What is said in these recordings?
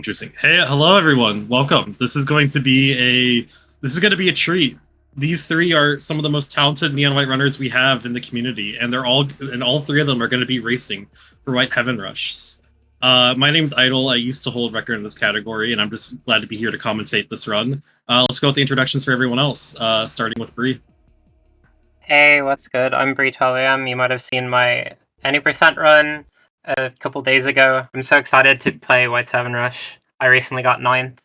Interesting. Hey, hello everyone. Welcome. This is going to be a treat. These three are some of the most talented neon white runners we have in the community, and all three of them are going to be racing for White Heaven Rush. My name's Idyll. I used to hold record in this category, and I'm just glad to be here to commentate this run. Let's go with the introductions for everyone else, starting with Bree. Hey, what's good? I'm Bree12am. You might have seen my any percent run a couple days ago. I'm so excited to play White Heaven Rush. I recently got 9th.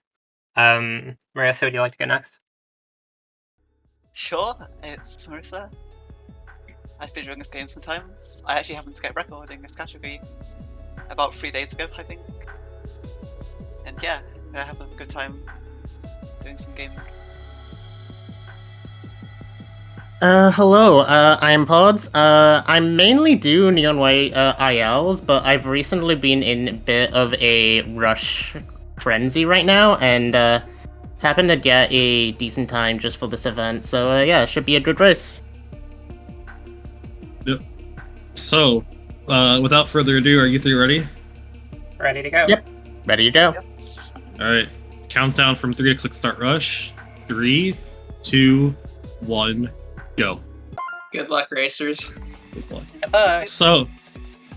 Marisa, would you like to go next? Sure, it's Marisa. I've been doing this game sometimes. I actually happened to get record in this category about 3 days ago, I think. And yeah, I have a good time doing some gaming. Hello, I'm Podz. I mainly do Neon White ILs, but I've recently been in a bit of a rush frenzy right now, and happened to get a decent time just for this event, so yeah, it should be a good race. Yep. So, without further ado, are you three ready? Ready to go? Yep, ready to go. Yes. Alright, countdown from 3 to click start rush. 3, 2, 1, go. Good luck, racers. Good luck. Goodbye. So,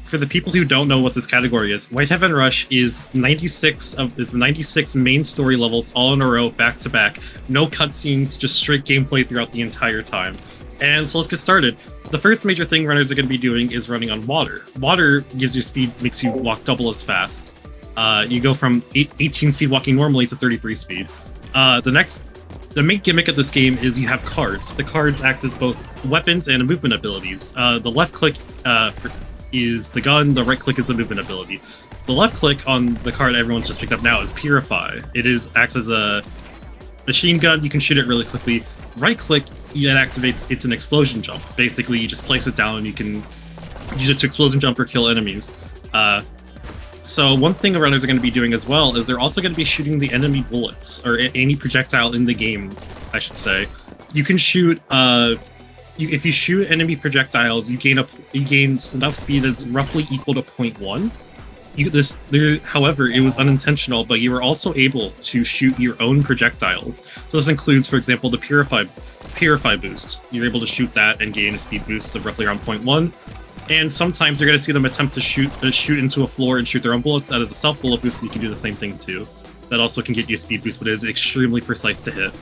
for the people who don't know what this category is, White Heaven Rush is 96 main story levels all in a row, back to back. No cutscenes, just straight gameplay throughout the entire time. And so let's get started. The first major thing runners are going to be doing is running on water. Water gives you speed, makes you walk double as fast. You go from 18 speed walking normally to 33 speed. The main gimmick of this game is you have cards. The cards act as both weapons and movement abilities. The left click is the gun, the right click is the movement ability. The left click on the card everyone's just picked up now is Purify. It acts as a machine gun, you can shoot it really quickly. Right click, it activates, it's an explosion jump. Basically, you just place it down and you can use it to explosion jump or kill enemies. So one thing the runners are going to be doing as well is they're also going to be shooting the enemy bullets, or any projectile in the game, I should say. You can shoot, if you shoot enemy projectiles, you gain enough speed that's roughly equal to 0.1. However, it was unintentional, but you were also able to shoot your own projectiles. So this includes, for example, the Purify boost. You're able to shoot that and gain a speed boost of roughly around 0.1. And sometimes you're going to see them attempt to shoot into a floor and shoot their own bullets. That is a self-bullet boost, and you can do the same thing too. That also can get you a speed boost, but it is extremely precise to hit.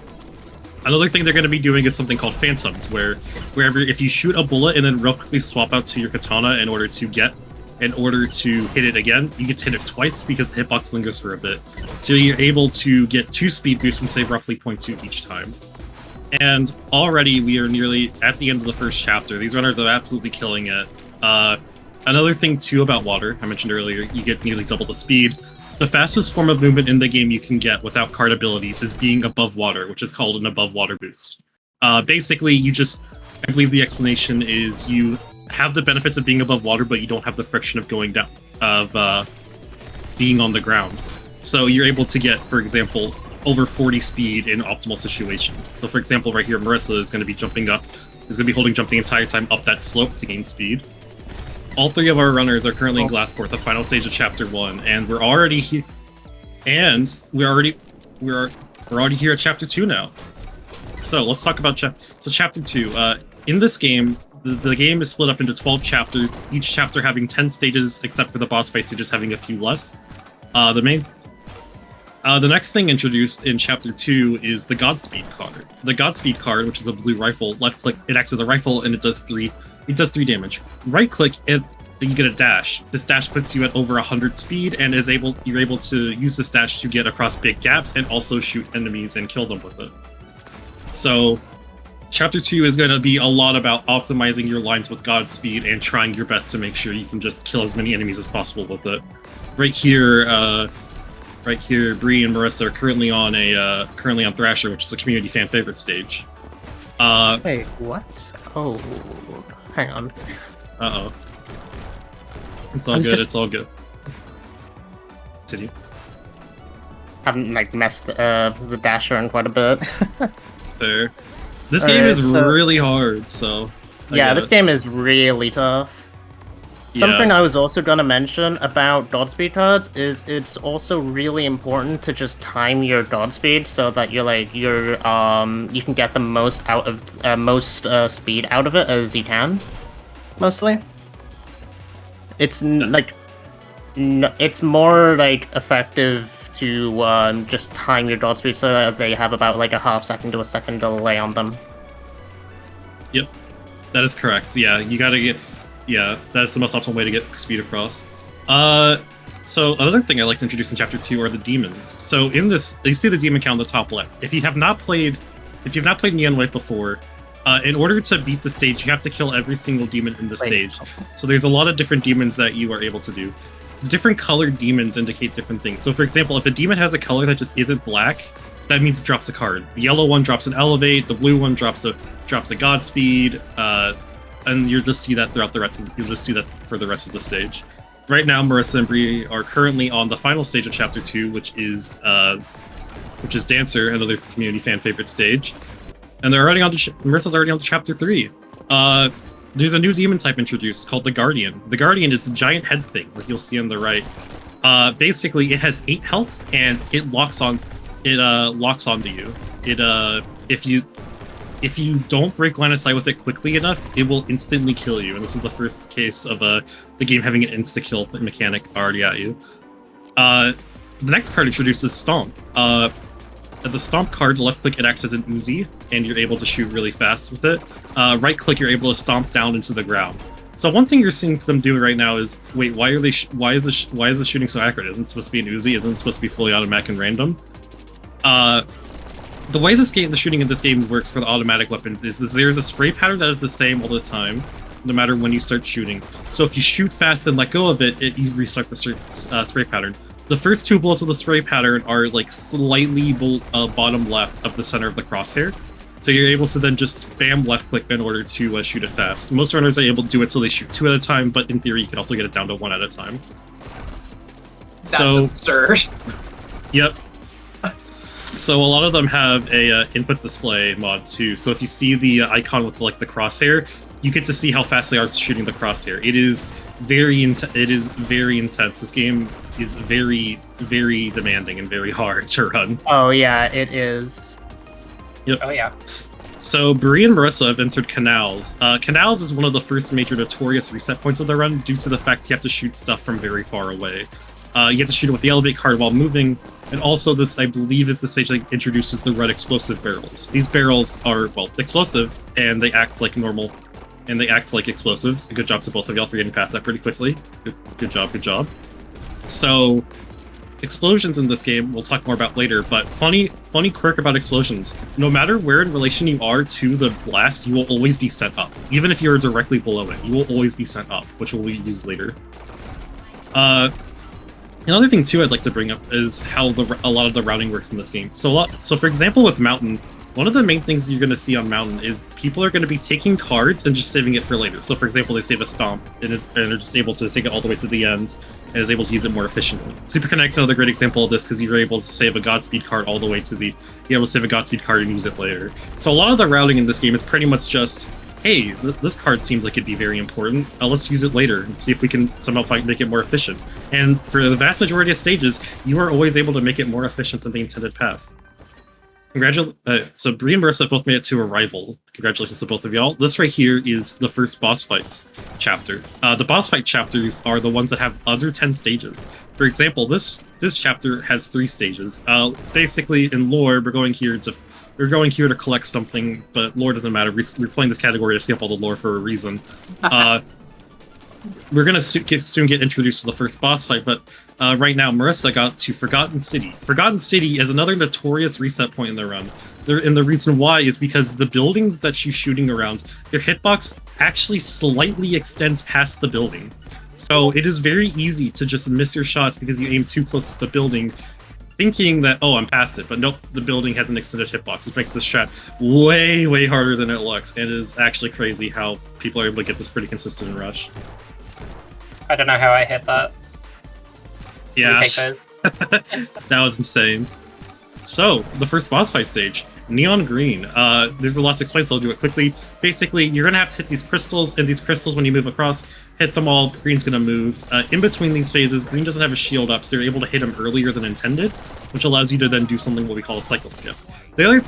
Another thing they're going to be doing is something called Phantoms, wherever if you shoot a bullet and then real quickly swap out to your katana in order to hit it again, you get to hit it twice because the hitbox lingers for a bit. So you're able to get 2 speed boosts and save roughly 0.2 each time. And already we are nearly at the end of the first chapter. These runners are absolutely killing it. Another thing too about water, I mentioned earlier, you get nearly double the speed. The fastest form of movement in the game you can get without card abilities is being above water, which is called an above water boost. Basically, I believe the explanation is you have the benefits of being above water, but you don't have the friction of going down, being on the ground. So you're able to get, for example, over 40 speed in optimal situations. So for example, right here, Marisa is going to be holding jump the entire time up that slope to gain speed. All three of our runners are currently in Glassport, the final stage of Chapter 1, and we're already here. And we're already here at Chapter 2 now. So let's talk about Chapter 2. In this game, the game is split up into 12 chapters, each chapter having 10 stages, except for the boss fight stages having a few less. The next thing introduced in Chapter 2 is the Godspeed card. The Godspeed card, which is a blue rifle, left click, it acts as a rifle and it does 3 damage. Right click, you get a dash. This dash puts you at over 100 speed and you're able to use this dash to get across big gaps and also shoot enemies and kill them with it. So Chapter 2 is going to be a lot about optimizing your lines with Godspeed and trying your best to make sure you can just kill as many enemies as possible with it. Right here, Bree and Marisa are currently on Thrasher, which is a community fan favorite stage. Wait, what? Oh, hang on. Uh-oh. It's all good, it's all good. Continue. Haven't, messed the dash around quite a bit. There. This game is really hard, so... Yeah, this game is really tough. Something I was also gonna mention about dodge speed cards is it's also really important to just time your dodge speed so that you can get the most out of speed out of it as you can. Mostly, it's it's more like effective to just time your dodge speed so that they have about like a half second to a second delay on them. Yep, that is correct. Yeah, you gotta get. Yeah, that's the most optimal way to get speed across. So another thing I like to introduce in Chapter 2 are the demons. So in this, you see the demon count on the top left. If you've not played Neon White before, in order to beat the stage, you have to kill every single demon in the stage. So there's a lot of different demons that you are able to do. Different colored demons indicate different things. So for example, if a demon has a color that just isn't black, that means it drops a card. The yellow one drops an Elevate, the blue one drops a Godspeed, and you'll just see that throughout the rest. You'll just see that for the rest of the stage. Right now, Marisa and Bree are currently on the final stage of Chapter 2, which is Dancer, another community fan favorite stage, and they're already on to Marisa's already on to Chapter 3. There's a new demon type introduced called the Guardian. The Guardian is a giant head thing, like you'll see on the right. Basically, it has 8 health and it locks onto you. If you don't break line of sight with it quickly enough, it will instantly kill you. And this is the first case of the game having an insta-kill mechanic already at you. The next card introduces Stomp. The Stomp card, left-click, it acts as an Uzi, and you're able to shoot really fast with it. Right-click, you're able to stomp down into the ground. So one thing you're seeing them do right now is, wait, why is the shooting so accurate? Isn't it supposed to be an Uzi? Isn't it supposed to be fully automatic and random? The way the shooting in this game works for the automatic weapons is there's a spray pattern that is the same all the time, no matter when you start shooting. So if you shoot fast and let go of it, you restart the spray pattern. The first 2 bullets of the spray pattern are like slightly bottom left of the center of the crosshair. So you're able to then just spam left click in order to shoot it fast. Most runners are able to do it so they shoot 2 at a time, but in theory you can also get it down to 1 at a time. That's absurd. Yep. So a lot of them have a input display mod too. So if you see the icon with like the crosshair, you get to see how fast they are shooting the crosshair. It is very intense. This game is very, very demanding and very hard to run. Oh yeah, it is. Yep. Oh yeah. So Bree and Marisa have entered Canals. Canals is one of the first major notorious reset points of the run due to the fact you have to shoot stuff from very far away. You have to shoot it with the Elevate card while moving, and also this, I believe, is the stage that introduces the red explosive barrels. These barrels are, well, explosive, and they act like normal, and they act like explosives. Good job to both of y'all for getting past that pretty quickly. Good job. So, explosions in this game, we'll talk more about later, but funny quirk about explosions. No matter where in relation you are to the blast, you will always be sent up. Even if you're directly below it, you will always be sent up, which we'll use later. Another thing too I'd like to bring up is how a lot of the routing works in this game. So for example with Mountain, one of the main things you're going to see on Mountain is people are going to be taking cards and just saving it for later. So for example, they save a Stomp and they're just able to take it all the way to the end and is able to use it more efficiently. Super Connect's another great example of this because you're able to save a Godspeed card all the way to you're able to save a Godspeed card and use it later. So a lot of the routing in this game is pretty much just, hey, this card seems like it'd be very important. Let's use it later and see if we can somehow make it more efficient. And for the vast majority of stages, you are always able to make it more efficient than the intended path. So Bree and Marisa both made it to Arrival. Congratulations to both of y'all. This right here is the first boss fights chapter. The boss fight chapters are the ones that have other 10 stages. For example, this chapter has 3 stages. Basically, in lore, we're going here to collect something, but lore doesn't matter. We're playing this category to skip all the lore for a reason. We're gonna soon get introduced to the first boss fight, but right now Marisa got to Forgotten City. Forgotten City is another notorious reset point in the run. And the reason why is because the buildings that she's shooting around, their hitbox actually slightly extends past the building. So it is very easy to just miss your shots because you aim too close to the building, thinking that, oh, I'm past it, but nope, the building has an extended hitbox, which makes this strat way, way harder than it looks. And it is actually crazy how people are able to get this pretty consistent in Rush. I don't know how I hit that. Yeah, that was insane. So, the first boss fight stage. Neon green. There's a lot to explain, so I'll do it quickly. Basically, you're gonna have to hit these crystals, and these crystals, when you move across, hit them all. Green's gonna move. In between these phases, green doesn't have a shield up, so you're able to hit him earlier than intended, which allows you to then do something what we call a cycle skip. The other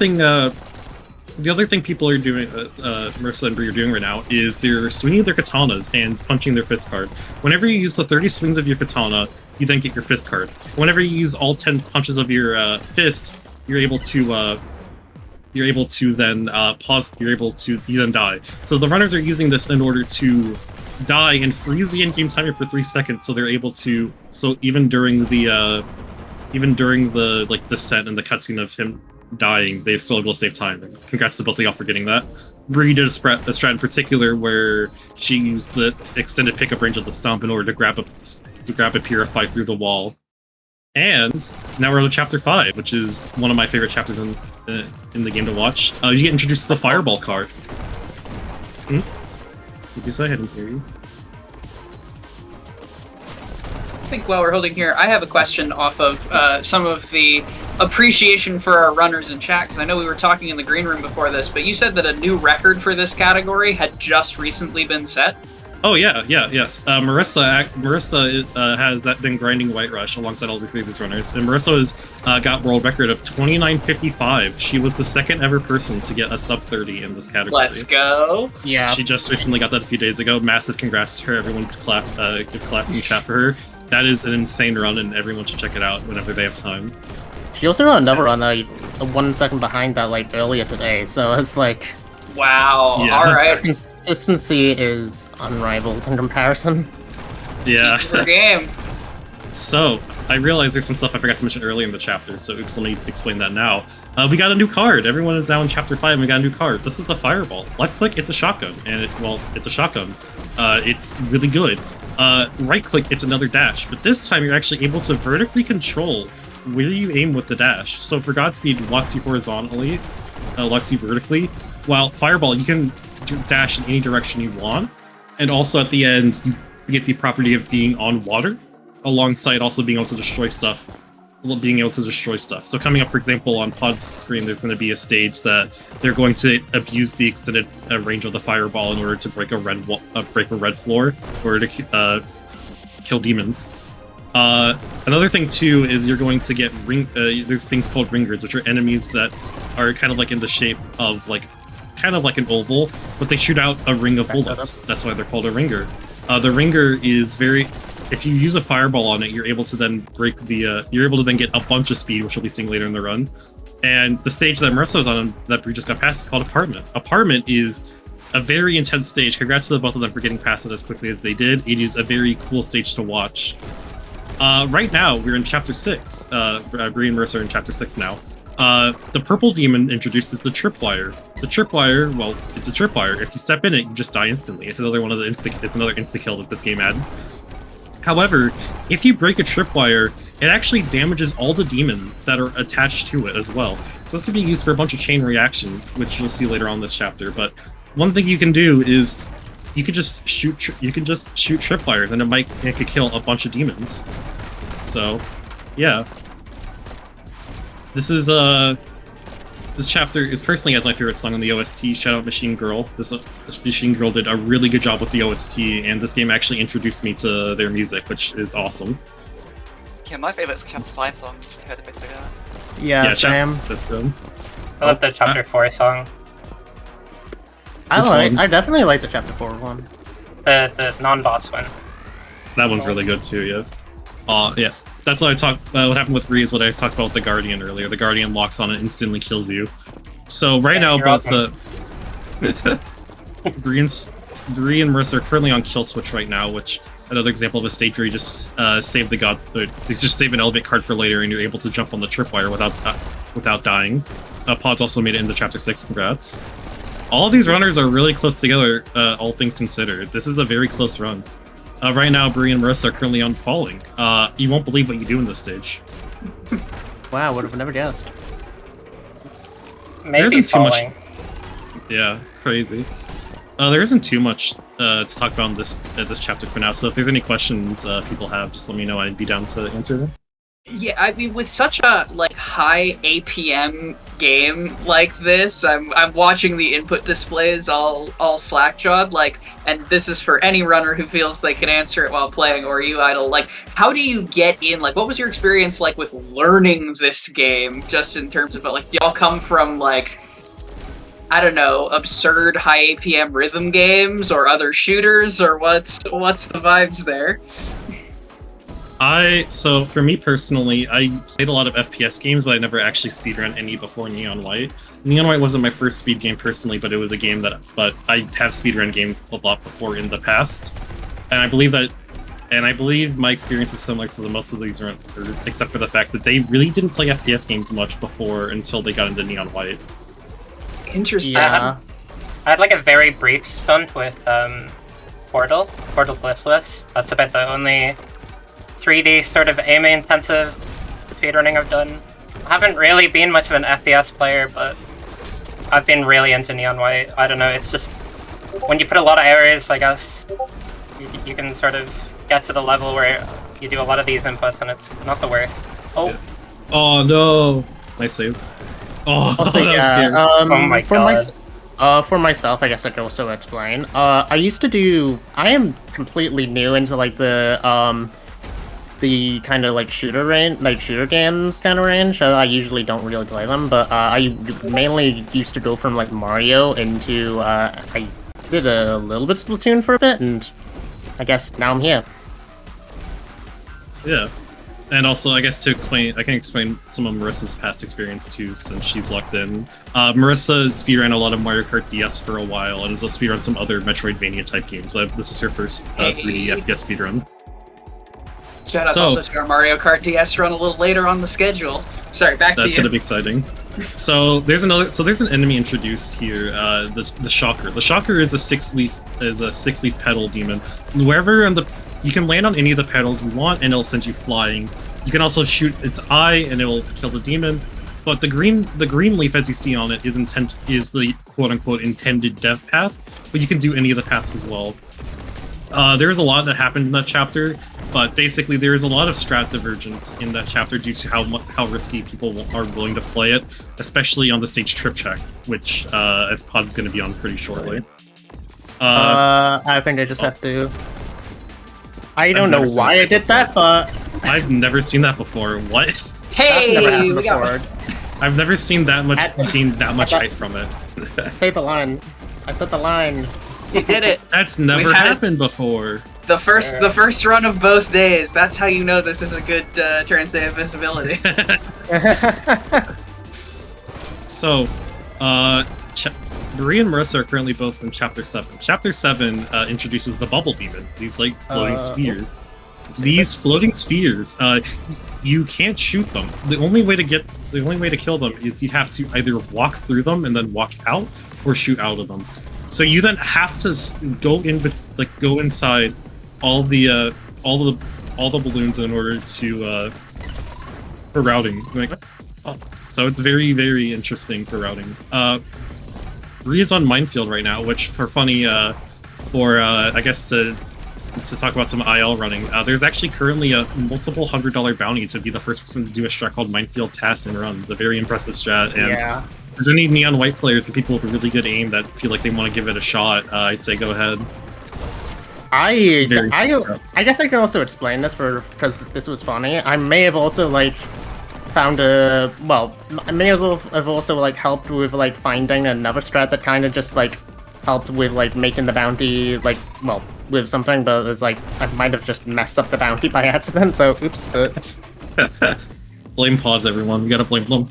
thing people are doing, Marisa and Bree are doing right now, is they're swinging their katanas and punching their fist card. Whenever you use the 30 swings of your katana, you then get your fist card. Whenever you use all 10 punches of your fist, you're able to then pause. You then die. So the runners are using this in order to die and freeze the in-game timer for 3 seconds, so they're able to. So even during the like descent and the cutscene of him dying, they're still able to save time. Congrats to both of y'all for getting that. Bree did a strat in particular where she used the extended pickup range of the stomp in order to grab a Purify through the wall. And now we're on to Chapter 5, which is one of my favorite chapters in the game to watch. You get introduced to the Fireball card. Did you say I didn't hear you? I think while we're holding here, I have a question off of some of the appreciation for our runners in chat, because I know we were talking in the green room before this, but you said that a new record for this category had just recently been set. Oh yes. Marisa has been grinding Whiterush alongside all three of these runners, and Marisa has got world record of 29:55. She was the second ever person to get a sub 30 in this category. Let's go! Yeah. She just recently got that a few days ago. Massive congrats to her. Everyone give claps in the chat for her. That is an insane run, and everyone should check it out whenever they have time. She also got another run, 1 second behind that, like, earlier today, so it's like... Wow, Yeah. alright. Consistency is unrivaled in comparison. Yeah. For game. So, I realized there's some stuff I forgot to mention earlier in the chapter, so oops, let me explain that now. We got a new card. Everyone is now in Chapter 5, and we got a new card. This is the Fireball. Left-click, it's a shotgun, and it's a shotgun. It's really good. Right-click, it's another dash, but this time you're actually able to vertically control where you aim with the dash. So for Godspeed, it locks you horizontally, locks you vertically, while Fireball, you can dash in any direction you want, and also at the end, you get the property of being on water, alongside also being able to destroy stuff. So coming up, for example, on Pod's screen, there's going to be a stage that they're going to abuse the extended range of the Fireball in order to break a red floor, or to kill demons. Another thing too is you're going to get there's things called ringers, which are enemies that are kind of like in the shape of kind of like an oval, but they shoot out a ring of bullets. That's why they're called a ringer. The ringer is if you use a Fireball on it, you're able to then get a bunch of speed, which we'll be seeing later in the run. And the stage that Marisa was on, that we just got past, is called Apartment. Apartment is a very intense stage. Congrats to both of them for getting past it as quickly as they did. It is a very cool stage to watch. Right now, we're in Chapter 6. Bree and Marisa are in Chapter 6 now. The purple demon introduces the tripwire. The tripwire, well, it's a tripwire. If you step in it, you just die instantly. It's another one of the another insta-kill that this game adds. However, if you break a tripwire, it actually damages all the demons that are attached to it as well. So this can be used for a bunch of chain reactions, which you'll see later on in this chapter. But one thing you can do is you can just shoot tripwires, and it could kill a bunch of demons. So, yeah. This chapter is personally as my favorite song on the OST. Shout out Machine Girl. This Machine Girl did a really good job with the OST, and this game actually introduced me to their music, which is awesome. Yeah, my favorite's the Chapter 5 song. I heard a bit ago. Yeah, Sam. That's good. I love the Chapter 4 song. I definitely like the Chapter 4 one. The non-boss one. That one's really good too, yeah. Yeah. That's what what happened with Bree is what I talked about with the Guardian earlier. The Guardian locks on it and instantly kills you. So right now, both Bree and Marisa are currently on kill switch right now, which another example of a stage where you just save the gods. You just save an elevate card for later, and you're able to jump on the tripwire without dying. Podz also made it into Chapter 6. Congrats. All these runners are really close together, all things considered. This is a very close run. Right now, Bree and Marisa are currently on Falling. You won't believe what you do in this stage. Wow, would have never guessed. Maybe Falling. Yeah, crazy. There isn't too much to talk about in this chapter for now, so if there's any questions people have, just let me know. I'd be down to answer them. Yeah, I mean, with such a like high APM game like this, I'm watching the input displays all slack-jawed, like, and this is for any runner who feels they can answer it while playing, or you Idyll. Like, how do you get in? Like, what was your experience like with learning this game? Just in terms of like, do y'all come from like, I don't know, absurd high APM rhythm games or other shooters, or what's the vibes there? So for me personally, I played a lot of FPS games, but I never actually speedrun any before Neon White. Neon White wasn't my first speed game personally, but it was a game but I have speedrun games a lot before in the past. And I believe my experience is similar to most of these runners, except for the fact that they really didn't play FPS games much before until they got into Neon White. Interesting. Yeah. I had like a very brief stunt with Portal Blitzless. That's about the only 3D sort of aim-intensive speedrunning I've done. I haven't really been much of an FPS player, but I've been really into Neon White. I don't know, it's just when you put a lot of areas, I guess, you can sort of get to the level where you do a lot of these inputs and it's not the worst. Oh. Oh no! Nice save. Oh, Also, that was yeah, scary. Oh my god. For myself, I guess I could also explain. I am completely new into like the kind of like shooter games kind of range. I usually don't really play them, but I mainly used to go from like Mario into I did a little bit of Splatoon for a bit, and I guess now I'm here. Yeah. And also, I guess I can explain some of Marissa's past experience too, since she's locked in. Marisa speedran a lot of Mario Kart DS for a while, and has also speedrun some other Metroidvania type games, but this is her first 3D FPS speedrun. Shout out also to our Mario Kart DS run a little later on the schedule. Sorry, back to you. That's gonna be exciting. So there's an enemy introduced here, the Shocker. The Shocker is a six leaf pedal demon. You can land on any of the pedals you want, and it'll send you flying. You can also shoot its eye, and it will kill the demon. But the green leaf, as you see on it, is the quote-unquote intended dev path. But you can do any of the paths as well. There is a lot that happened in that chapter, but basically there is a lot of strat divergence in that chapter due to how risky people are willing to play it, especially on the stage Trip Check, which Podz is going to be on pretty shortly. I think I just have to. I don't know why I did that, but I've never seen that before. What? Hey, that's never happened we got before. I've never seen that much gain that much height from it. Say the line. I said the line. You did it. That's never happened before. The first run of both days. That's how you know this is a good translated visibility. So, Bree and Marisa are currently both in Chapter 7. Chapter 7 introduces the Bubble Demon, these like floating spheres. These floating spheres, you can't shoot them. The only way to kill them is you have to either walk through them and then walk out, or shoot out of them. So you then have to go inside all the balloons in order to for routing. So it's very, very interesting for routing. Bree is on Minefield right now, which I guess to talk about some IL running, there's actually currently a multiple $100 bounty to be the first person to do a strat called Minefield Tasks and Runs. A very impressive strat, and if there's any Neon White players and people with really good aim that feel like they want to give it a shot, I'd say go ahead. I guess I can also explain this because this was funny. I may have also found I may as well have also helped with finding another strat that kind of just helped with making the bounty with something, but it's I might have just messed up the bounty by accident, so oops. Blame Podz, everyone. We gotta blame them.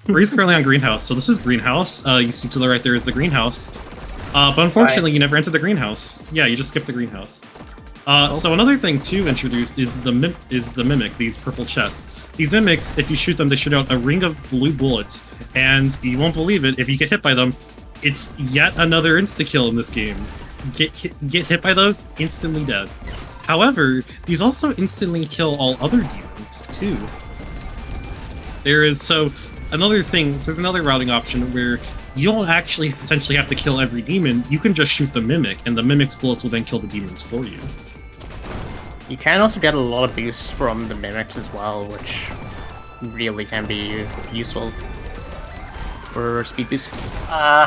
Bree's currently on Greenhouse, so this is Greenhouse. You see to the right there is the Greenhouse. But unfortunately, you never entered the Greenhouse. Yeah, you just skipped the Greenhouse. So another thing too introduced is the Mimic, these purple chests. These Mimics, if you shoot them, they shoot out a ring of blue bullets, and you won't believe it, if you get hit by them, it's yet another insta-kill in this game. Get hit by those, instantly dead. However, these also instantly kill all other demons too. There's another routing option where you don't actually potentially have to kill every demon. You can just shoot the Mimic, and the Mimic's bullets will then kill the demons for you. You can also get a lot of boosts from the mimics as well, which really can be useful for speed boosts.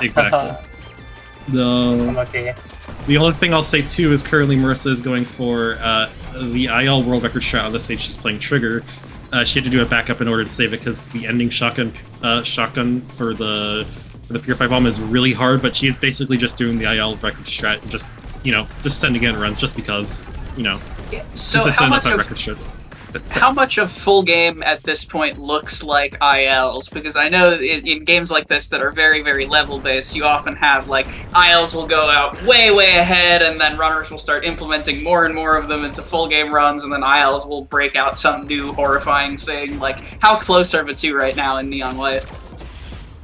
Exactly. Lucky. The only thing I'll say too is currently Marisa is going for the IL world record strat on this stage. She's playing Trigger. She had to do a backup in order to save it because the ending shotgun for the Purify Bomb is really hard. But she is basically just doing the IL record strat, and just sending in runs just because So how much of full game at this point looks like ILs? Because I know in games like this that are very, very level based, you often have like ILs will go out way, way ahead, and then runners will start implementing more and more of them into full game runs, and then ILs will break out some new horrifying thing. Like, how close are the two right now in Neon White?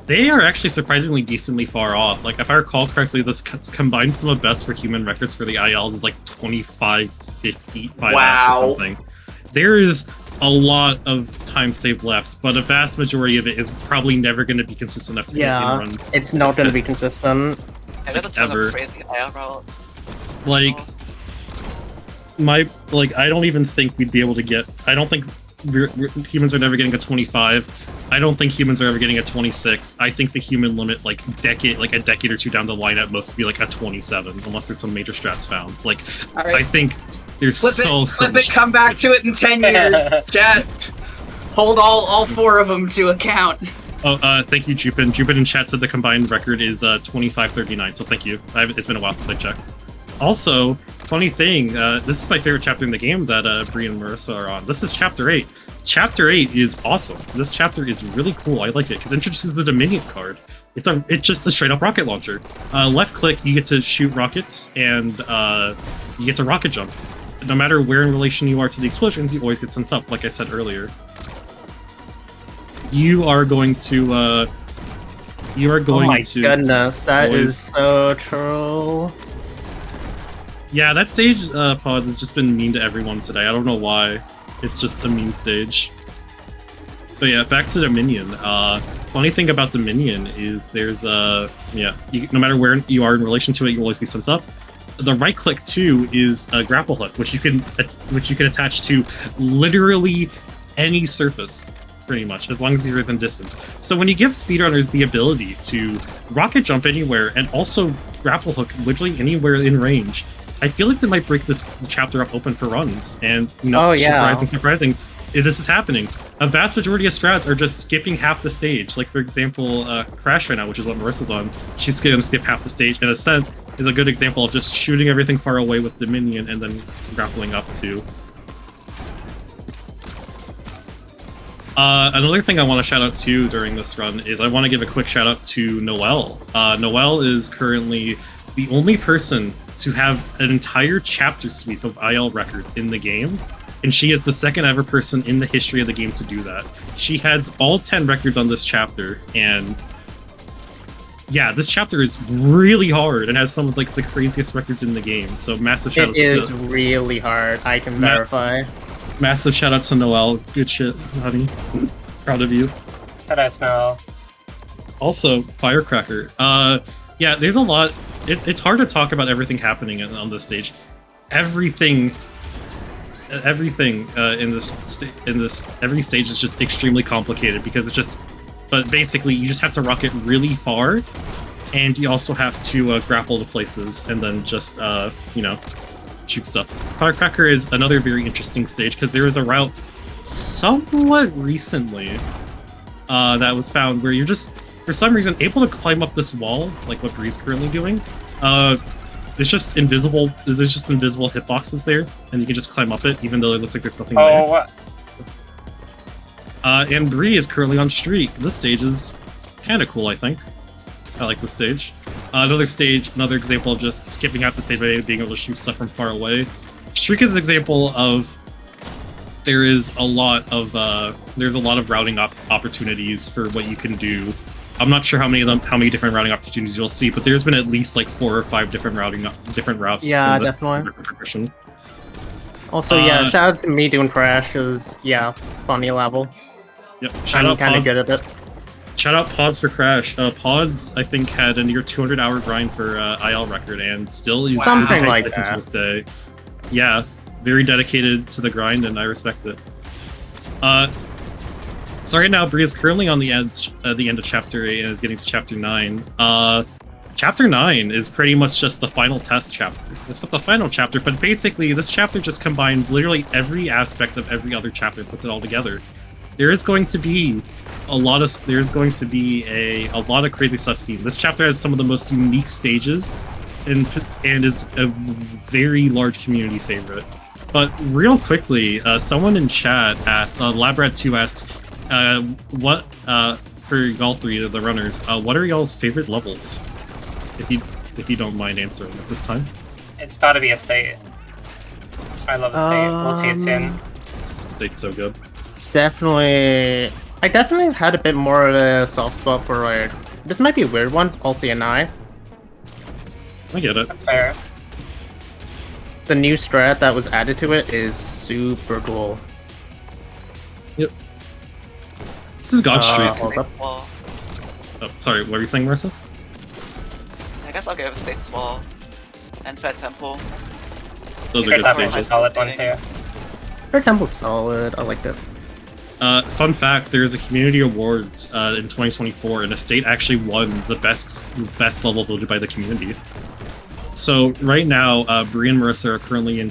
They are actually surprisingly decently far off. Like, if I recall correctly, this combined sum of best for human records for the ILs is like 25, 50, 5 Wow. or something. There is a lot of time saved left, but a vast majority of it is probably never going to be consistent enough to make runs. It's not going to be consistent. And there's a ton Ever. of crazy IR routes. Like, Sure. I don't even think we'd be able to get. I don't think humans are never getting a 25. I don't think humans are ever getting a 26. I think the human limit, a decade or two down the line, at most would be like a 27, unless there's some major strats found. It's like, All right. I think there's Flip it, come back to it in 10 years, chat. Hold all 4 of them to account. Oh, thank you, Jupin. Jupin in chat said the combined record is 25:39, so thank you. It's been a while since I checked. Also, funny thing, this is my favorite chapter in the game that Bree and Marisa are on. This is Chapter 8. Chapter 8 is awesome. This chapter is really cool. I like it because it introduces the Dominion card. It's just a straight up rocket launcher. Left click, you get to shoot rockets, and you get to rocket jump. No matter where in relation you are to the explosions, you always get sent up, like I said earlier. You are going to Oh my goodness, that is so true. Yeah, that stage, Podz, has just been mean to everyone today. I don't know why. It's just a mean stage. But yeah, back to Dominion. Funny thing about Dominion is there's, no matter where you are in relation to it, you'll always be sent up. The right click too is a grapple hook, which you can attach to literally any surface, pretty much, as long as you're within distance. So when you give speedrunners the ability to rocket jump anywhere and also grapple hook literally anywhere in range, I feel like they might break the chapter up open for runs. And surprising, this is happening. A vast majority of strats are just skipping half the stage. Like, for example, Crash right now, which is what Marisa's on, she's going to skip half the stage, and Ascent is a good example of just shooting everything far away with Dominion and then grappling up too. Another thing I want to shout out to during this run is I want to give a quick shout out to Noelle. Noelle is currently the only person to have an entire chapter sweep of IL records in the game, and she is the second ever person in the history of the game to do that. She has all 10 records on this chapter, and yeah, this chapter is really hard and has some of the craziest records in the game. So massive shout out to It is really hard, I can verify. Massive shout out to Noelle. Good shit, honey. Proud of you. Shout out Snow. Also, Firecracker. Yeah, there's a lot. It's hard to talk about everything happening on this stage. Everything in this every stage is just extremely complicated because it's just. But basically, you just have to rocket really far, and you also have to grapple to places, and then just shoot stuff. Firecracker is another very interesting stage because there was a route somewhat recently that was found where you're just, for some reason, able to climb up this wall, like what Bree's currently doing. There's just invisible hitboxes there, and you can just climb up it, even though it looks like there's nothing there. What? And Bree is currently on Streak. This stage is kind of cool, I think. I like this stage. Another example of just skipping out the stage by being able to shoot stuff from far away. Streak is an example of there's a lot of routing opportunities for what you can do. I'm not sure how many different routing opportunities you'll see, but there's been at least 4 or 5 different routes. Yeah, definitely. Progression. Also, yeah, shout out to me doing Crash, because, yeah, funny level. Yep, I'm kind of good at it. Shout out Podz for Crash. Podz, I think, had a near 200-hour grind for IL record, and still he's something like to that. this day. Yeah, very dedicated to the grind, and I respect it. So right now, Bree is currently on the end of Chapter 8 and is getting to Chapter 9. Chapter 9 is pretty much just the final test chapter. It's not the final chapter, but basically this chapter just combines literally every aspect of every other chapter and puts it all together. There is going to be a lot of crazy stuff seen. This chapter has some of the most unique stages and is a very large community favorite. But real quickly, someone in chat asked, Labrat2 asked, what for y'all three of the runners, what are y'all's favorite levels? If you don't mind answering at this time. It's gotta be Estate. I love Estate. We'll see it soon. Estate's so good. Definitely. I definitely had a bit more of a soft spot for like. This might be a weird one. LCNI. I get it. That's fair. The new strat that was added to it is super cool. Yep. This is God Street. Hold up. Wall. Oh, sorry, what were you saying, Marisa? I guess I'll go with Satan's Wall and Third Temple. Those are Third good Temple is a stages. solid one too. Third Temple's solid. I liked it. Fun fact, there is a community awards in 2024, and Estate actually won the best level voted by the community. So right now, Bree and Marisa are currently in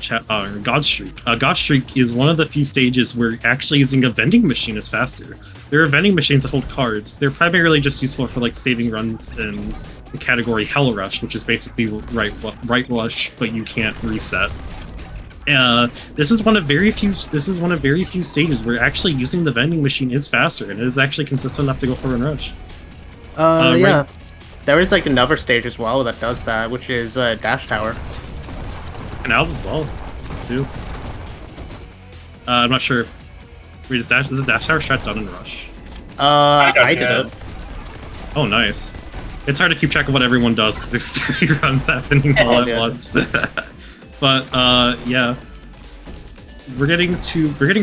God Streak. God Streak is one of the few stages where actually using a vending machine is faster. There are vending machines that hold cards. They're primarily just useful for like saving runs in the category Hell Rush, which is basically right rush, but you can't reset. This is one of very few stages where actually using the vending machine is faster, and it is actually consistent enough to go for a rush. Yeah. Right. There is like another stage as well that does that, which is Dash Tower. Canals as well, too. I'm not sure if is the Dash Tower strat done in Rush? I did it. Oh, nice. It's hard to keep track of what everyone does because there's 3 runs happening all at once. But yeah, we're getting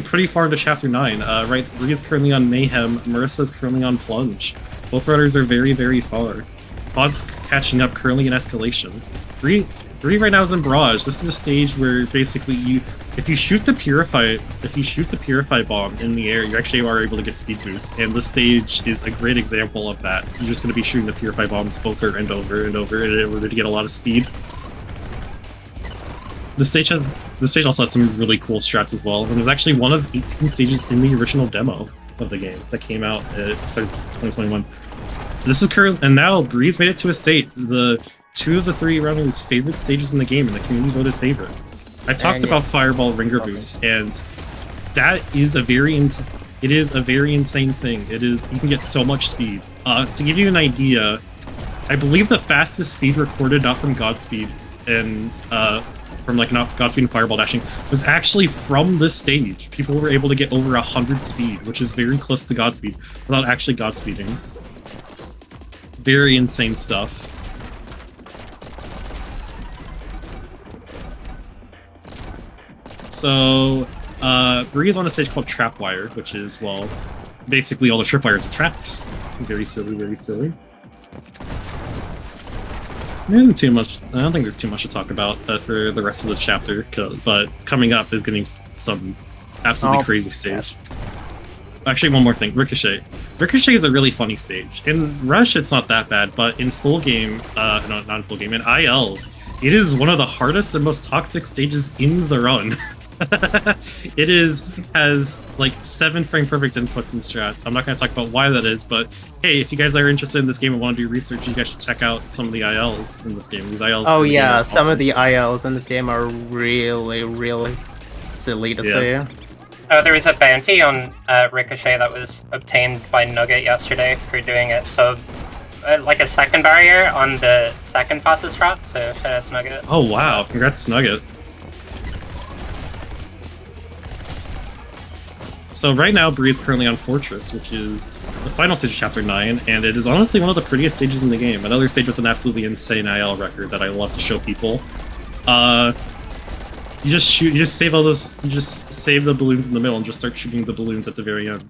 pretty far into Chapter 9. Right, Bree is currently on Mayhem. Marisa is currently on Plunge. Both runners are very, very far. Podz catching up, currently in Escalation. Bree right now is in Barrage. This is a stage where basically if you shoot the Purify bomb in the air, you actually are able to get speed boost. And this stage is a great example of that. You're just going to be shooting the Purify bombs over and over and over in order to get a lot of speed. The stage also has some really cool strats as well. And there's actually one of 18 stages in the original demo of the game that came out at 2021. This is current, and now Bree's made it to Estate, the 2 of the 3 runners' favorite stages in the game, and the community voted favorite. I talked about Fireball Ringer Boost, and that is a very insane thing. You can get so much speed. To give you an idea, I believe the fastest speed recorded, not from Godspeed and from like not Godspeed and Fireball dashing, was actually from this stage. People were able to get over 100 speed, which is very close to Godspeed, without actually Godspeeding. Very insane stuff. So, Bree is on a stage called Trapwire, which is, well, basically all the tripwires are traps. Very silly, very silly. There isn't too much. I don't think there's too much to talk about for the rest of this chapter, but coming up is getting some absolutely crazy stage. Actually, one more thing, Ricochet. Ricochet is a really funny stage. In Rush, it's not that bad, but in full game, not in full game, in ILs, it is one of the hardest and most toxic stages in the run. Has like 7 frame perfect inputs and strats. I'm not going to talk about why that is, but hey, if you guys are interested in this game and want to do research, you guys should check out some of the ILs in this game. These ILs. Oh yeah, some of the ILs in this game are really, really silly to say. There was a bounty on Ricochet that was obtained by Nugget yesterday for doing it. So, like a second barrier on the second fastest strat. So shout out to Nugget. Oh wow! Congrats to Nugget. So right now, Bree is currently on Fortress, which is the final stage of Chapter 9, and it is honestly one of the prettiest stages in the game. Another stage with an absolutely insane IL record that I love to show people. You just shoot, you just save the balloons in the middle and just start shooting the balloons at the very end.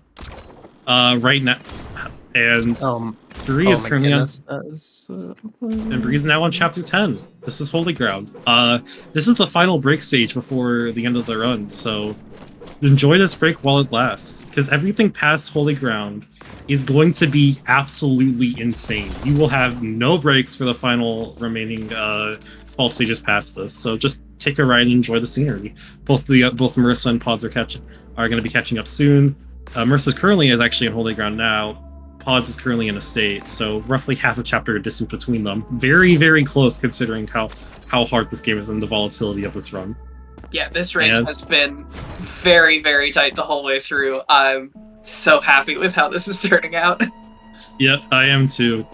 Right now, and Bree is currently on, goodness, and Bree is now on chapter 10. This is Holy Ground. This is the final break stage before the end of the run, so enjoy this break while it lasts, because everything past Holy Ground is going to be absolutely insane. You will have no breaks for the final remaining 12 stages past this, so just take a ride and enjoy the scenery. Both Marisa and Podz are going to be catching up soon. Marisa currently is actually in Holy Ground now. Podz is currently in a state, so roughly half a chapter distance between them. Very, very close considering how hard this game is and the volatility of this run. Yeah, this race has been very, very tight the whole way through. I'm so happy with how this is turning out. Yep, I am too.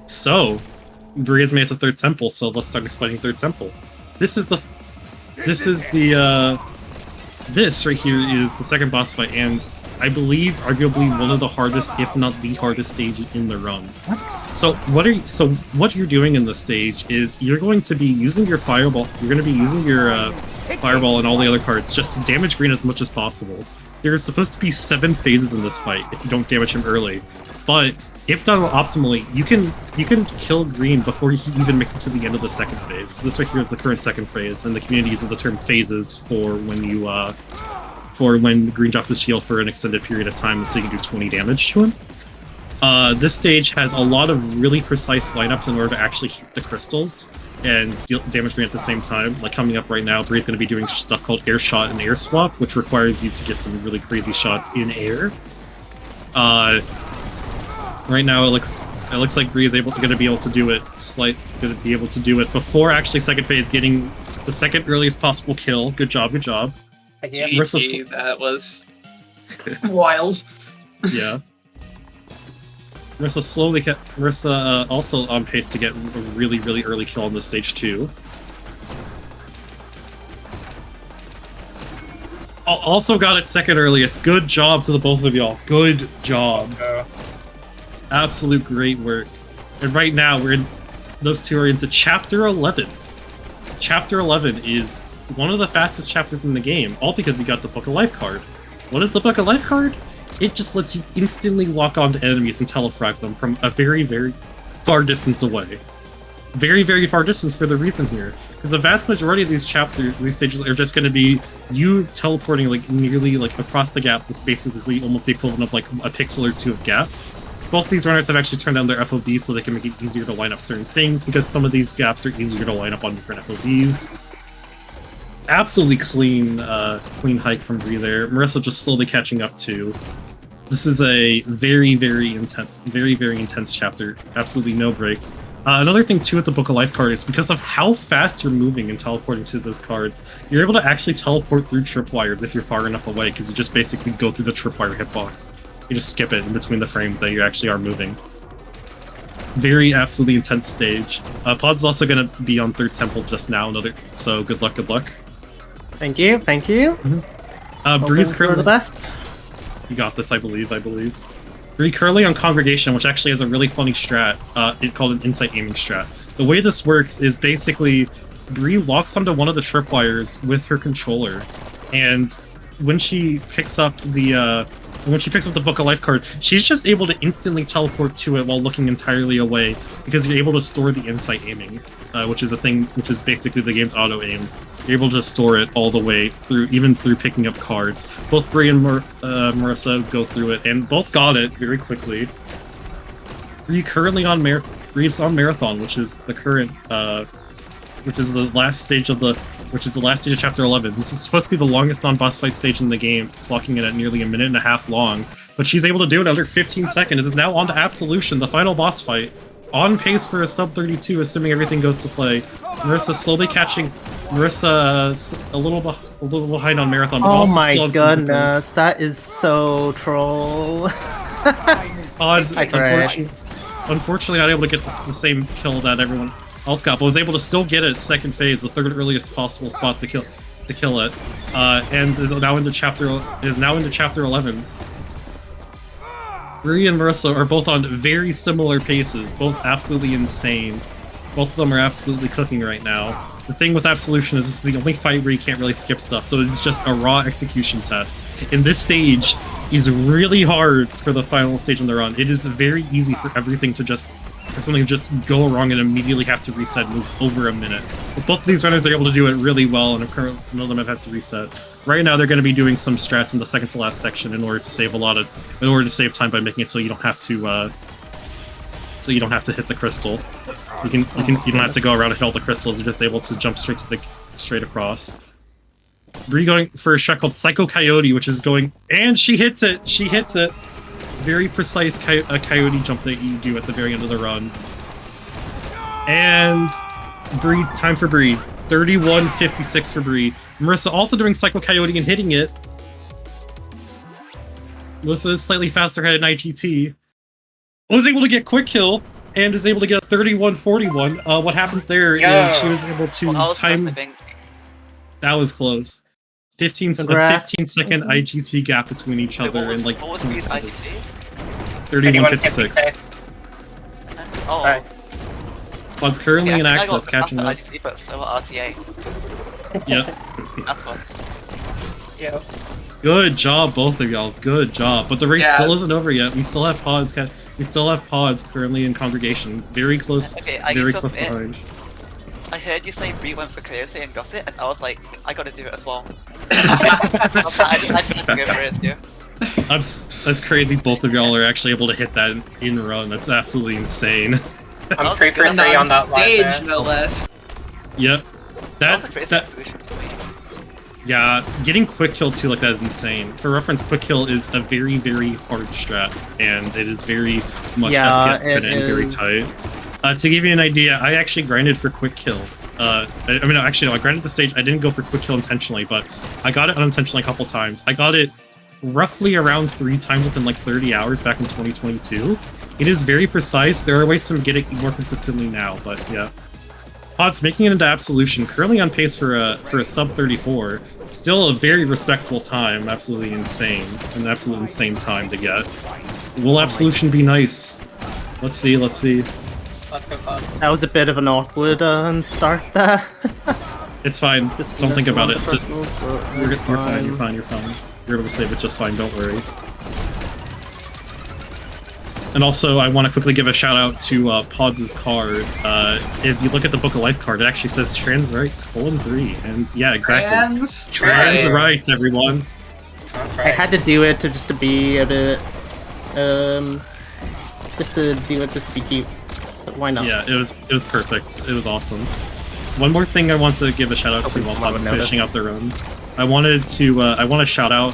So, Bree has made it to Third Temple, so let's start explaining Third Temple. This right here is the second boss fight, and I believe arguably one of the hardest, if not the hardest stage in the run. So what you're doing in this stage is you're going to be using your fireball. You're going to be using your fireball and all the other cards just to damage green as much as possible. There's supposed to be 7 phases in this fight if you don't damage him early, but if done optimally, you can kill green before he even makes it to the end of the second phase. So this right here is the current second phase, and the community uses the term phases for when green drops his shield for an extended period of time, so you can do 20 damage to him. This stage has a lot of really precise lineups in order to actually hit the crystals and deal damage green at the same time. Like coming up right now, Bree's going to be doing stuff called air shot and air swap, which requires you to get some really crazy shots in air. Right now, it looks like Bree is going to be able to do it. Going to be able to do it before actually second phase, getting the second earliest possible kill. Good job, good job. GG, that was wild. Yeah. Marisa also on pace to get a really, really early kill on this stage too. Also got it second earliest. Good job to the both of y'all. Good job. Absolute great work. And right now those two are into chapter 11. Chapter 11 is one of the fastest chapters in the game, all because you got the Book of Life card. What is the Book of Life card? It just lets you instantly lock onto enemies and telefrag them from a very, very far distance away. Very, very far distance for the reason here. Because the vast majority of these stages are just going to be you teleporting like nearly like across the gap with basically almost the equivalent of like a pixel or 2 of gaps. Both these runners have actually turned down their FOVs so they can make it easier to line up certain things, because some of these gaps are easier to line up on different FOVs. Absolutely clean hike from Bree there. Marisa just slowly catching up too. This is a very, very intense chapter. Absolutely no breaks. Another thing too with the Book of Life card is because of how fast you're moving and teleporting to those cards, you're able to actually teleport through tripwires if you're far enough away, because you just basically go through the tripwire hitbox. You just skip it in between the frames that you actually are moving. Very absolutely intense stage. Podz is also going to be on Third Temple just now, so good luck, good luck. Thank you. Bree's currently the best. You got this, I believe. Bree currently on Congregation, which actually has a really funny strat. It's called an insight aiming strat. The way this works is basically Bree locks onto one of the tripwires with her controller, and when she picks up the Book of Life card, she's just able to instantly teleport to it while looking entirely away, because you're able to store the insight aiming, which is basically the game's auto aim. You're able to store it all the way through, even through picking up cards. Both Bree and Marisa go through it, and both got it very quickly. Bree's on Marathon, which is the current, which is the last stage of chapter 11. This is supposed to be the longest non-boss fight stage in the game, clocking it at nearly a minute and a half long. But she's able to do it under 15 seconds. It's now on to Absolution, the final boss fight. On pace for a sub 32, assuming everything goes to play. Marisa slowly catching. Marisa a little behind on Marathon. But oh my goodness, that is so troll. Unfortunately, not able to get the same kill that everyone else got, but was able to still get it second phase, the third earliest possible spot to kill it, and is now into chapter 11. Bree and Marisa are both on very similar paces, both absolutely insane. Both of them are absolutely cooking right now. The thing with Absolution is this is the only fight where you can't really skip stuff, so it's just a raw execution test. In this stage, is really hard for the final stage in the run. It is very easy for everything to for something to just go wrong and immediately have to reset moves over a minute. But both of these runners are able to do it really well, and none of them have had to reset. Right now, they're going to be doing some strats in the second to last section in order to save time by making it so you don't have to hit the crystal. You don't have to go around and hit all the crystals. You're just able to jump straight across. Bree going for a shot called Psycho Coyote, which is going, and she hits it. She hits it. Very precise coyote jump that you do at the very end of the run. And Bree, time for Bree. 31.56 for Bree. Marisa also doing Psycho Coyote and hitting it. Marisa is slightly faster ahead in IGT. Was able to get quick kill and is able to get a 31.41. What happens there is she was able to time. Close, I think. That was close. 15-second IGT gap between each other, and like. What was Bree's IGT? 31.56. Oh. Right. Pod's currently in access, catching up. IGT, but so RCA. Yep. That's fun. Yeah. Good job, both of y'all. Good job. But the race still isn't over yet. We still have Podz. We still have Podz currently in congregation. Very close. Okay, very close behind. I heard you say Bree went for Coyote and got it, and I was like, I gotta do it as well. I just had to go for it too. That's crazy. Both of y'all are actually able to hit that in run. That's absolutely insane. I'm 3 for 3 on that stage, no less. Yep. That was a crazy solution for me. Yeah, getting quick kill too like that is insane. For reference, quick kill is a very, very hard strat, and it is very much FPS dependent and very tight. To give you an idea, I actually grinded for quick kill. I grinded the stage. I didn't go for quick kill intentionally, but I got it unintentionally a couple times. I got it roughly around 3 times within like 30 hours back in 2022. It is very precise. There are ways to get it more consistently now, but yeah. Podz making it into Absolution, currently on pace for a sub 34. Still a very respectable time. Absolutely insane. An absolute insane time to get. Will Absolution be nice? Let's see. That was a bit of an awkward start there. It's fine. Don't think about it. You're fine. You're able to save it just fine. Don't worry. And also, I want to quickly give a shout out to Podz' card. If you look at the Book of Life card, it actually says trans rights :3, and yeah, exactly. Trans rights, everyone. I had to do it just to be a bit, just to be cute. But why not? Yeah, it was perfect. It was awesome. One more thing I want to give a shout out to while Podz is finishing out the run. I want to shout out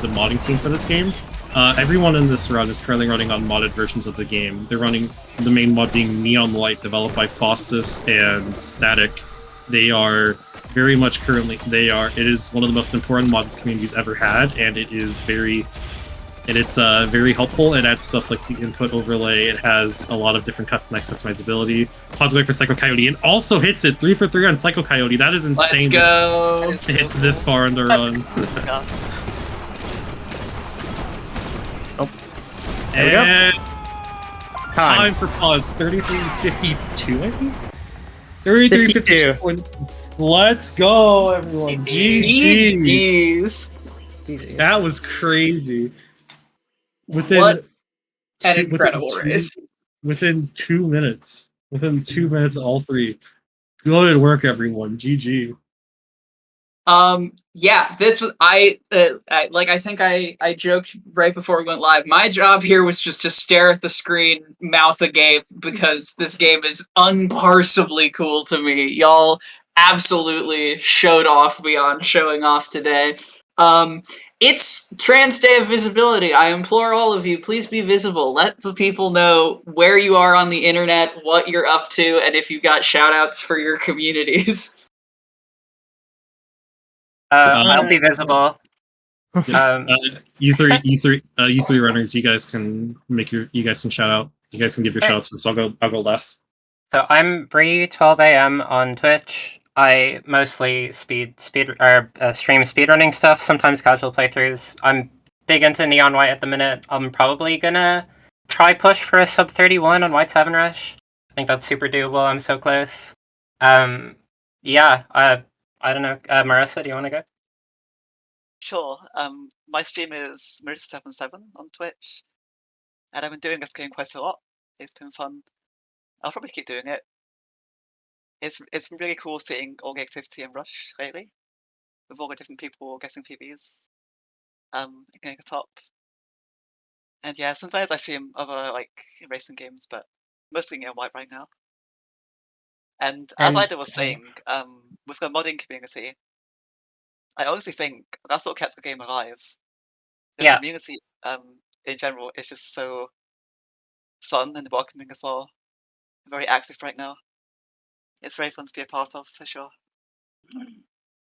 the modding scene for this game. Everyone in this run is currently running on modded versions of the game. They're running the main mod being Neon Light, developed by Faustus and Static. They are very much currently. It is one of the most important mods this community's ever had, and it's very helpful. It adds stuff like the input overlay. It has a lot of different nice customizability. Podz away for Psycho Coyote, and also hits it 3 for 3 on Psycho Coyote. That is insane. Let's go. To hit this far in the run. And time for Podz, 33.52, I think? 33.52. Let's go, everyone. GG's. That was crazy. What an incredible race. Within 2 minutes. Within 2 minutes, all three. Good work, everyone. GG. Yeah, this was I think I joked right before we went live. My job here was just to stare at the screen, mouth agape, because this game is unparsably cool to me. Y'all absolutely showed off beyond showing off today. It's Trans Day of Visibility. I implore all of you, please be visible. Let the people know where you are on the internet, what you're up to, and if you got shout outs for your communities. I'll be visible. You three runners, you guys can shout out. You guys can give your shout outs. So I'll go last. So I'm Bree12am on Twitch. I mostly stream speedrunning stuff, sometimes casual playthroughs. I'm big into Neon White at the minute. I'm probably gonna try push for a sub 31 on White 7 Rush. I think that's super doable. I'm so close. Yeah, I don't know. Marisa, do you want to go? Sure. My stream is Marisa77 on Twitch, and I've been doing this game quite a lot. It's been fun. I'll probably keep doing it. It's been really cool seeing all the activity in Rush lately, with all the different people getting PBs, getting a top. And yeah, sometimes I stream other like racing games, but mostly Neon White right now. And as Idyll was saying, with the modding community, I honestly think that's what kept the game alive. The Yeah. community, in general, is just so fun and welcoming as well. Very active right now. It's very fun to be a part of, for sure.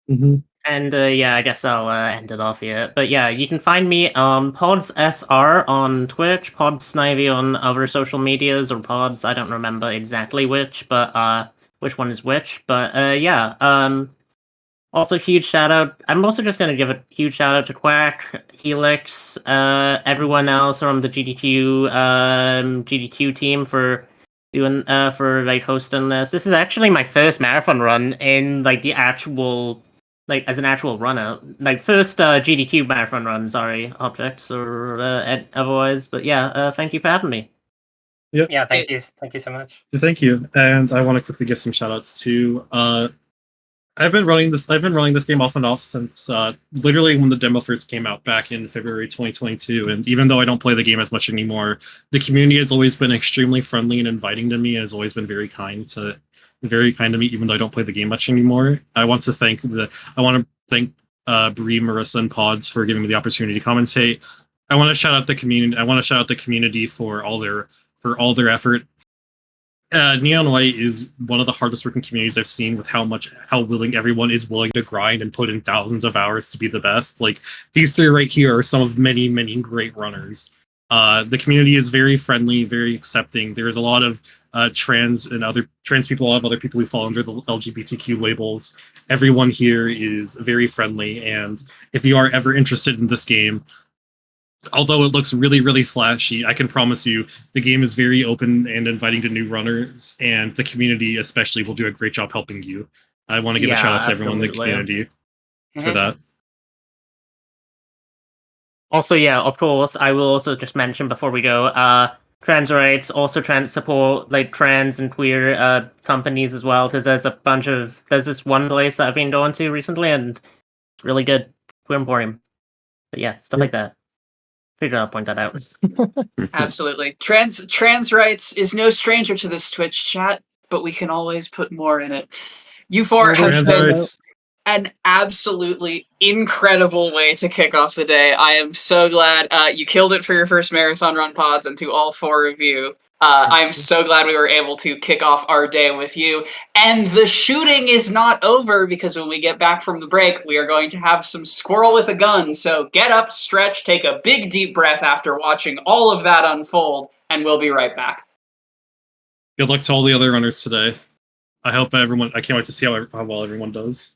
And yeah, I guess I'll end it off here. But yeah, you can find me Podz SR on Twitch, Podz Snivy on other social medias, or Podz, I don't remember exactly which, but which one is which. But yeah, also huge shout out. I'm also just gonna give a huge shout out to Quack, Helix, everyone else from the GDQ team for doing for like hosting this. This is actually my first marathon run in like the actual as an actual runner. Like first GDQ marathon run, sorry, objects or otherwise. But yeah, thank you for having me. Yeah, thank you so much. Thank you. And I want to quickly give some shout outs to I've been running this game off and off since literally when the demo first came out back in February 2022. And even though I don't play the game as much anymore, the community has always been extremely friendly and inviting to me, and has always been very kind to me, even though I don't play the game much anymore. I want to thank Bree, Marisa, and Podz for giving me the opportunity to commentate. I want to shout out the community for all their effort. Neon White is one of the hardest working communities I've seen, with how willing everyone is willing to grind and put in thousands of hours to be the best. Like, these three right here are some of many, many great runners. The community is very friendly, very accepting. There's a lot of trans people, a lot of other people who fall under the LGBTQ labels. Everyone here is very friendly, and if you are ever interested in this game, although it looks really, really flashy, I can promise you the game is very open and inviting to new runners, and the community especially will do a great job helping you. I want to give a shout out to everyone in the community for that. Also, yeah, of course, I will also just mention before we go, trans rights, also support like trans and queer companies as well, because there's this one place that I've been going to recently, and it's really good. Queer Emporium. But yeah, stuff like that. Figured I'll point that out. Absolutely. Trans rights is no stranger to this Twitch chat, but we can always put more in it. You four have been an absolutely incredible way to kick off the day. I am so glad you killed it for your first marathon run, Podz, and to all four of you. I am so glad we were able to kick off our day with you. And the shooting is not over, because when we get back from the break, we are going to have some squirrel with a gun. So get up, stretch, take a big deep breath after watching all of that unfold, and we'll be right back. Good luck to all the other runners today. I can't wait to see how well everyone does.